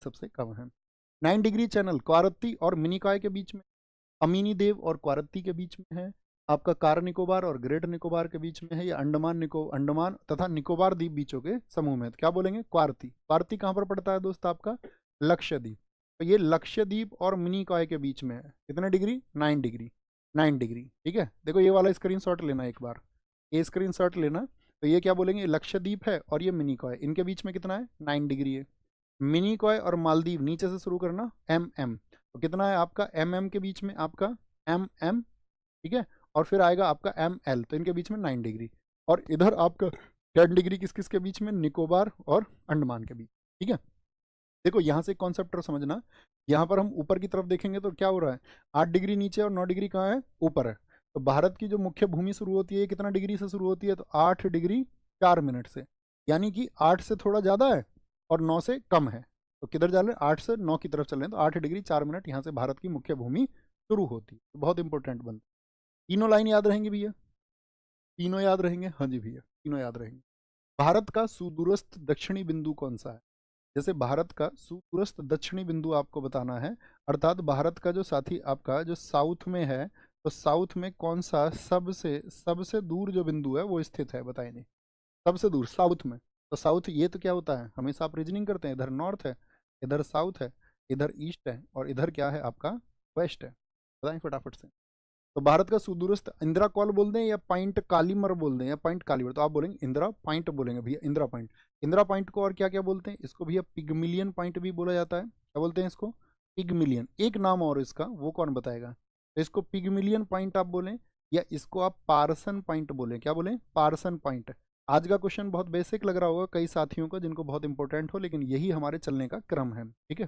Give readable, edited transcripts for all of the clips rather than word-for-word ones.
सबसे कम है। 9 degree channel क्वारत्ती और मिनिकॉय के बीच में, अमीनी देव और क्वारत्ती के बीच में है, आपका कार निकोबार और ग्रेट निकोबार के बीच में है, या अंडमान तथा निकोबार द्वीप बीचों के समूह में। तो क्या बोलेंगे? क्वारती। क्वारती कहाँ पर पड़ता है दोस्त? आपका लक्षद्वीप। तो ये लक्षद्वीप और मिनिकॉय के बीच में है। कितने डिग्री? 9 डिग्री। 9 डिग्री, ठीक है। देखो ये वाला स्क्रीनशॉट लेना एक बार, ये स्क्रीनशॉट लेना। तो ये क्या बोलेंगे? लक्षद्वीप है और ये मिनिकॉय, इनके बीच में कितना है? 9 डिग्री है। मिनिकॉय और मालदीव नीचे से शुरू करना, MM। तो कितना है आपका? MM के बीच में आपका MM, ठीक है। और फिर आएगा आपका ML, तो इनके बीच में 9 डिग्री। और इधर आपका 10 डिग्री किस किस के बीच में? निकोबार और अंडमान के बीच, ठीक है। देखो यहाँ से कॉन्सेप्ट और समझना, यहाँ पर हम ऊपर की तरफ देखेंगे तो क्या हो रहा है? 8 डिग्री नीचे और 9 डिग्री कहाँ है? ऊपर है। तो भारत की जो मुख्य भूमि शुरू होती है कितना डिग्री से शुरू होती है? तो 8 डिग्री 4 मिनट से, यानी कि 8 से थोड़ा ज़्यादा है और 9 से कम है। तो किधर जा रहे हैं? 8 से 9 की तरफ चल रहे हैं। तो 8 डिग्री 4 मिनट यहाँ से भारत की मुख्य भूमि शुरू होती है। तो बहुत इंपॉर्टेंट बनता है। तीनों लाइन याद रहेंगी भैया? तीनों याद रहेंगे? हाँ जी भैया, तीनों याद रहेंगे। भारत का सुदूरस्थ दक्षिणी बिंदु कौन सा है? जैसे भारत का सुदूरस्थ दक्षिणी बिंदु आपको बताना है, अर्थात भारत का जो साथी आपका जो साउथ में है, तो साउथ में कौन सा सबसे सबसे दूर जो बिंदु है वो स्थित है? बताइए। सबसे दूर साउथ में। तो साउथ ये तो क्या होता है? हमेशा आप रीजनिंग करते हैं, इधर नॉर्थ है, इधर साउथ है, इधर ईस्ट है और इधर क्या है आपका? वेस्ट है। बताएं फटाफट से। तो भारत का सुदूरस्थ इंदिरा कॉल बोल दें या पॉइंट कालीमर बोल दें या पॉइंट कालीमर? तो आप बोलेंगे इंदिरा पॉइंट बोलेंगे भैया, इंदिरा पॉइंट। इंदिरा पॉइंट को और क्या क्या बोलते हैं? इसको भैया पिगमिलियन पॉइंट भी बोला जाता है। क्या बोलते हैं इसको? पिगमिलियन। एक नाम और इसका, वो कौन बताएगा? तो इसको पिगमिलियन पॉइंट आप बोलें या इसको आप पार्सन पॉइंट बोलें। क्या बोलें? पार्सन पॉइंट। आज का क्वेश्चन बहुत बेसिक लग रहा होगा कई साथियों को जिनको बहुत इंपॉर्टेंट हो, लेकिन यही हमारे चलने का क्रम है, ठीक है।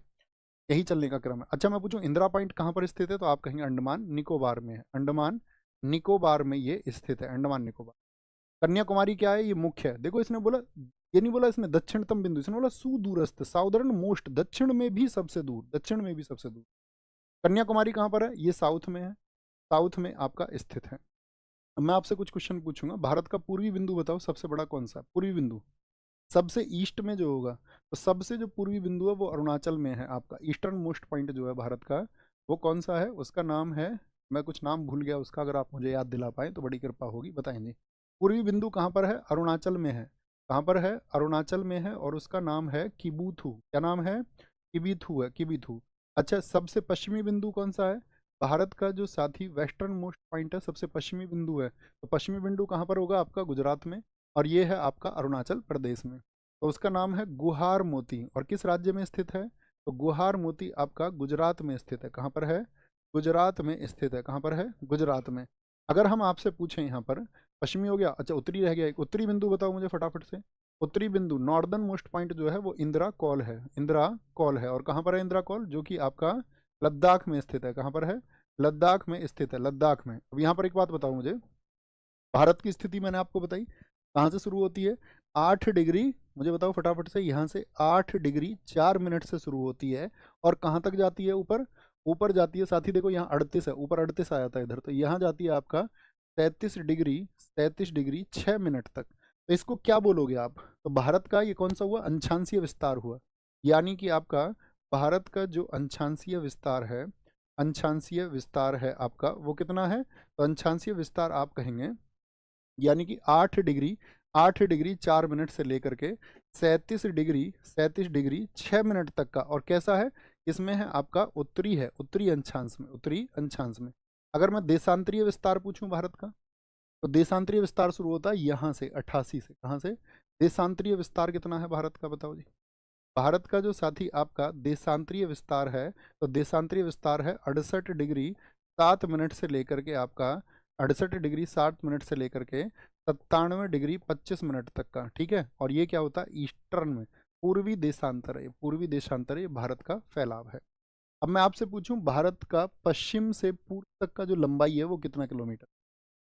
यही चलने का क्रम है। अच्छा मैं पूछूं इंदिरा पॉइंट कहाँ पर स्थित है? तो आप कहेंगे अंडमान निकोबार में है। अंडमान निकोबार में ये स्थित है, अंडमान निकोबार। कन्याकुमारी क्या है? ये मुख्य है। देखो इसने बोला, ये नहीं बोला इसने दक्षिणतम बिंदु, इसने बोला सुदूरस्थ, साउदर्न मोस्ट, दक्षिण में भी सबसे दूर, दक्षिण में भी सबसे दूर। कन्याकुमारी कहाँ पर है? ये साउथ में है, साउथ में आपका स्थित है। अब मैं आपसे कुछ क्वेश्चन पूछूंगा। भारत का पूर्वी बिंदु बताओ, सबसे बड़ा कौन सा? पूर्वी बिंदु सबसे ईस्ट में जो होगा, तो सबसे जो पूर्वी बिंदु है वो अरुणाचल में है। आपका ईस्टर्न मोस्ट पॉइंट जो है भारत का, वो कौन सा है? उसका नाम है, मैं कुछ नाम भूल गया उसका, अगर आप मुझे याद दिला पाए तो बड़ी कृपा होगी, बताएंगे। पूर्वी बिंदु कहाँ पर है? अरुणाचल में है। कहाँ पर है? अरुणाचल में है और उसका नाम है किबूथू। क्या नाम है? किबीथू है, किबीथू। अच्छा सबसे पश्चिमी बिंदु कौन सा है? भारत का जो साथी वेस्टर्न मोस्ट पॉइंट है, सबसे पश्चिमी बिंदु है, तो पश्चिमी बिंदु कहाँ पर होगा? आपका गुजरात में। और ये है आपका अरुणाचल प्रदेश में। तो उसका नाम है गुहार मोती। और किस राज्य में स्थित है? तो गुहार मोती आपका गुजरात में स्थित है। कहाँ पर है? गुजरात में स्थित है। कहाँ पर है? गुजरात में। अगर हम आपसे पूछें यहाँ पर, पश्चिमी हो गया, अच्छा उत्तरी रह गया, एक उत्तरी बिंदु बताओ मुझे फटाफट से। उत्तरी बिंदु नॉर्दर्न मोस्ट पॉइंट जो है वो इंदिरा कॉल है, इंदिरा कॉल है। और कहाँ पर है इंदिरा कॉल? जो कि आपका लद्दाख में स्थित है। कहाँ पर है? लद्दाख में स्थित है, लद्दाख में। अब यहाँ पर एक बात बताओ मुझे, भारत की स्थिति मैंने आपको बताई, कहाँ से शुरू होती है? 8 डिग्री, मुझे बताओ फटाफट से, यहाँ से 8 डिग्री 4 मिनट से शुरू होती है और कहाँ तक जाती है? ऊपर। ऊपर जाती है साथी, देखो यहाँ 38 है, ऊपर 38 आ जाता है इधर, तो यहाँ जाती है आपका 33 डिग्री 6 मिनट तक। तो इसको क्या बोलोगे आप? तो भारत का ये कौन सा हुआ? अंशांशीय विस्तार हुआ। यानी कि आपका भारत का जो अंशांशीय विस्तार है, अंशांशीय विस्तार है आपका, वो कितना है? तो अंशांशीय विस्तार आप कहेंगे, यानी कि 8 डिग्री 4 मिनट से लेकर के 37 डिग्री 6 मिनट तक का। और कैसा है? इसमें है आपका उत्तरी है, उत्तरी अंशांश में, उत्तरी अंशांश में। अगर मैं देशांतरीय विस्तार पूछूं भारत का, तो देशांतरीय विस्तार शुरू होता है यहाँ से 88 से। कहाँ से? देशांतरीय विस्तार कितना है भारत का? बताओ जी। भारत का जो साथी आपका देशांतरीय विस्तार है, तो देशांतरीय विस्तार है 68 डिग्री 7 मिनट से लेकर के आपका 68 डिग्री 60 मिनट से लेकर के 97 डिग्री 25 मिनट तक का, ठीक है। और ये क्या होता है? ईस्टर्न में, पूर्वी देशांतर है, पूर्वी देशांतर ये भारत का फैलाव है। अब मैं आपसे पूछूं भारत का पश्चिम से पूर्व तक का जो लंबाई है वो कितना किलोमीटर?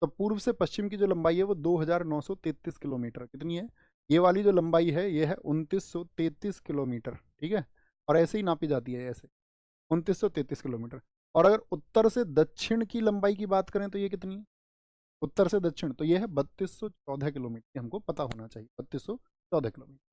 तो पूर्व से पश्चिम की जो लंबाई है वो 2933 किलोमीटर। कितनी है? ये वाली जो लंबाई है ये है 2933 किलोमीटर, ठीक है। और ऐसे ही नापी जाती है, ऐसे 2933 किलोमीटर। और अगर उत्तर से दक्षिण की लंबाई की बात करें तो ये कितनी है? उत्तर से दक्षिण तो ये है 3214 किलोमीटर, हमको पता होना चाहिए, 3214 किलोमीटर।